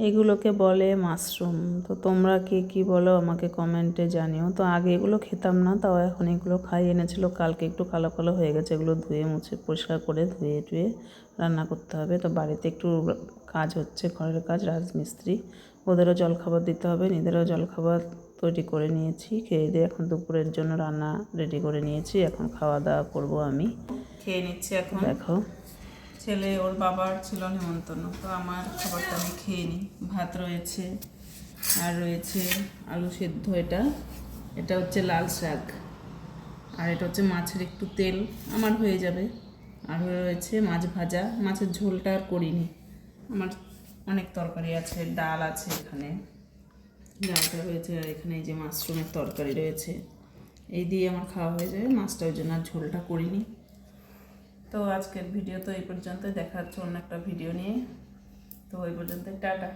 এগুলোকে বলে মাশরুম। তো তোমরা কে কী বলো আমাকে কমেন্টে জানিও। তো আগে এগুলো খেতাম না, তাও এখন এগুলো খাই। এনেছিল কালকে, একটু কালো কালো হয়ে গেছে। এগুলো ধুয়ে মুছে পরিষ্কার করে ধুয়ে টুয়ে রান্না করতে হবে। তো বাড়িতে একটু কাজ হচ্ছে, ঘরের কাজ, রাজমিস্ত্রি, ওদেরও জলখাবার দিতে হবে, নিজেদেরও জলখাবার তৈরি করে নিয়েছি। খেয়ে দিয়ে এখন দুপুরের জন্য রান্না রেডি করে নিয়েছি। এখন খাওয়া দাওয়া করবো, আমি খেয়ে নিচ্ছি এখন। দেখো, ছেলে ওর বাবার ছিল নেমন্তন্ন, তো আমার খাবারটা আমি খেয়ে নিই। ভাত রয়েছে, আর রয়েছে আলু সেদ্ধ, এটা এটা হচ্ছে লাল শাক, আর এটা হচ্ছে মাছের একটু তেল, আমার হয়ে যাবে। আর রয়েছে মাছ ভাজা, মাছের ঝোলটা আর করিনি, আমার অনেক তরকারি আছে, ডাল আছে এখানে, ডালটা রয়েছে, আর এখানে এই যে মাশরুমের তরকারি রয়েছে। এই দিয়ে আমার খাওয়া হয়ে যাবে, মাছটা ওই জন্য আর ঝোলটা করিনি। তো আজকের ভিডিও তো এই পর্যন্ত, দেখা হচ্ছে অন্য একটা ভিডিও নিয়ে। তো ওই পর্যন্ত, টাটা।